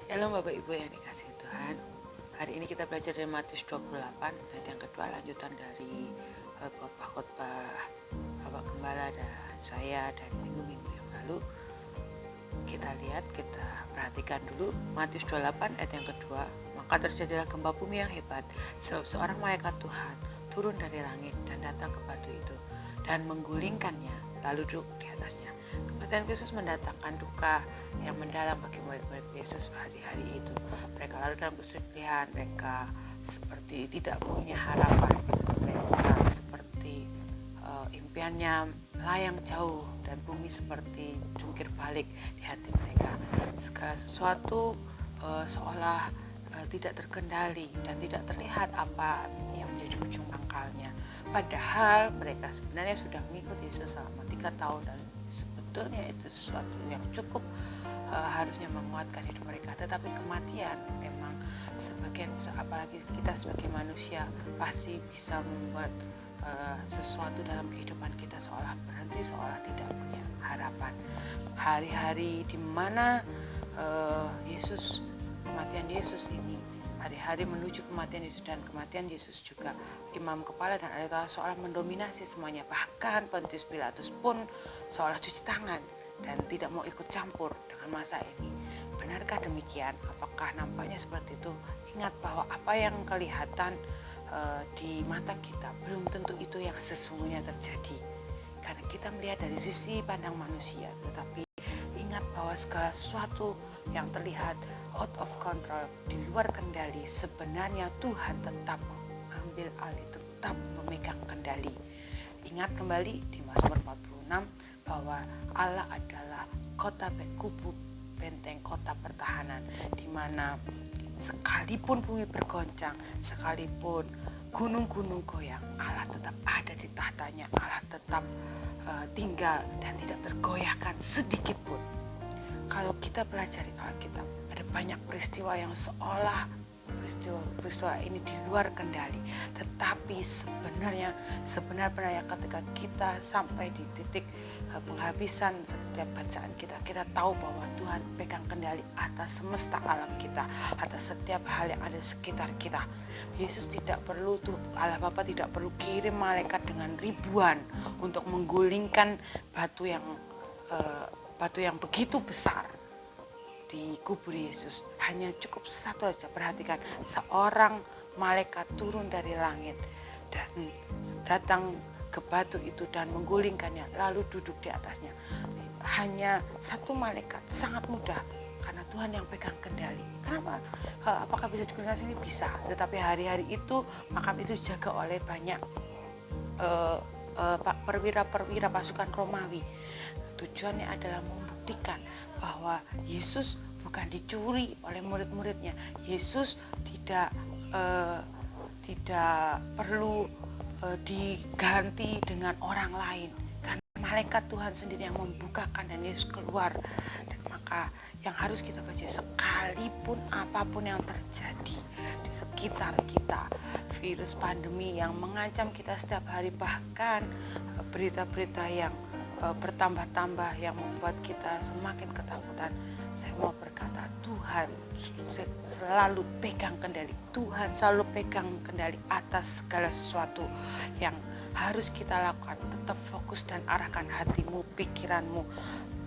Shalom Bapak Ibu yang dikasihi Tuhan. Hari ini kita belajar dari Matius 28 ayat yang kedua, lanjutan dari khotbah Bapak Gembala dan saya dari minggu-minggu yang lalu. Kita lihat, kita perhatikan dulu Matius 28 ayat yang kedua. Maka terjadilah gempa bumi yang hebat, sebab seorang malaikat Tuhan turun dari langit dan datang ke batu itu dan menggulingkannya, lalu duduk di atasnya. Kematian Yesus mendatangkan duka yang mendalam bagi murid-murid Yesus hari-hari itu. Mereka lalu dalam kesedihan, mereka seperti tidak punya harapan, mereka seperti impiannya melayang jauh dan bumi seperti jungkir balik di hati mereka. Segala sesuatu seolah tidak terkendali dan tidak terlihat apa yang menjadi ujung pangkalnya. Padahal mereka sebenarnya sudah mengikuti Yesus selama 3 tahun dan sebetulnya itu sesuatu yang cukup harusnya menguatkan hidup mereka. Tetapi kematian memang sebagian, apalagi kita sebagai manusia, pasti bisa membuat sesuatu dalam kehidupan kita seolah berhenti, seolah tidak punya harapan. Hari-hari di mana kematian Yesus ini, hari-hari menuju kematian Yesus, dan kematian Yesus juga imam kepala dan ahli Taurat seolah mendominasi semuanya. Bahkan Pontius Pilatus pun seolah cuci tangan dan tidak mau ikut campur dengan masa ini. Benarkah demikian? Apakah nampaknya seperti itu? Ingat bahwa apa yang kelihatan di mata kita belum tentu itu yang sesungguhnya terjadi, karena kita melihat dari sisi pandang manusia. Tetapi ingat bahwa segala sesuatu yang terlihat out of control, di luar kendali, sebenarnya Tuhan tetap mengambil alih, tetap memegang kendali. Ingat kembali di Mazmur 46 bahwa Allah adalah kota kubu benteng, kota pertahanan, di mana sekalipun bumi bergoncang, sekalipun gunung-gunung goyang, Allah tetap ada di tahtanya. Allah tetap tinggal dan tidak tergoyahkan sedikit pun. Kalau kita pelajari Alkitab, ada banyak peristiwa yang seolah peristiwa ini di luar kendali, tetapi sebenarnya ketika kita sampai di titik penghabisan setiap bacaan kita tahu bahwa Tuhan pegang kendali atas semesta alam kita, atas setiap hal yang ada di sekitar kita. Yesus tidak perlu Allah Bapa tidak perlu kirim malaikat dengan ribuan untuk menggulingkan batu yang begitu besar di kubur Yesus. Hanya cukup satu saja. Perhatikan, seorang malaikat turun dari langit dan datang ke batu itu dan menggulingkannya, lalu duduk di atasnya. Hanya satu malaikat, sangat mudah, karena Tuhan yang pegang kendali. Kenapa? Apakah bisa digunakan sini? Bisa. Tetapi hari-hari itu makam itu dijaga oleh banyak perwira-perwira pasukan Romawi. Tujuannya adalah membuktikan bahwa Yesus bukan dicuri oleh murid-muridnya. Yesus tidak perlu diganti dengan orang lain, karena malaikat Tuhan sendiri yang membukakan dan Yesus keluar. Dan maka yang harus kita baca, sekalipun apapun yang terjadi di sekitar kita, virus pandemi yang mengancam kita setiap hari, bahkan berita-berita yang bertambah-tambah yang membuat kita semakin ketakutan, saya mau berkata, Tuhan selalu pegang kendali. Tuhan selalu pegang kendali atas segala sesuatu yang harus kita lakukan. Tetap fokus dan arahkan hatimu, pikiranmu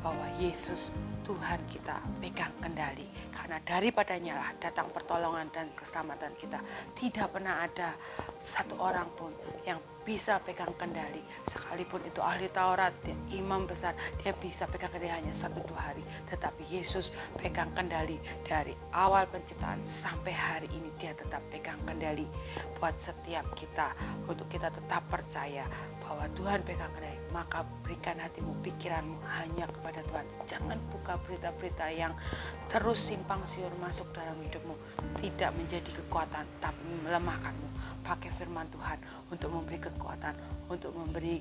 bahwa Yesus Tuhan kita pegang kendali, karena daripadanya lah datang pertolongan dan keselamatan kita. Tidak pernah ada satu orang pun yang bisa pegang kendali, sekalipun itu ahli Taurat, imam besar, dia bisa pegang kendali hanya 1-2 hari. Tetapi Yesus pegang kendali dari awal penciptaan sampai hari ini. Dia tetap pegang kendali buat setiap kita, untuk kita tetap percaya bahwa Tuhan pegang kendali. Maka berikan hatimu, pikiranmu hanya kepada Tuhan. Jangan buka berita-berita yang terus simpang siur masuk dalam hidupmu, tidak menjadi kekuatan tapi melemahkanmu. Pakai firman Tuhan untuk memberi kekuatan, untuk memberi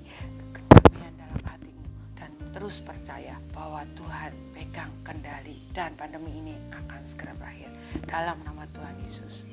kedamaian dalam hatimu, dan terus percaya bahwa Tuhan pegang kendali dan pandemi ini akan segera berakhir. Dalam nama Tuhan Yesus.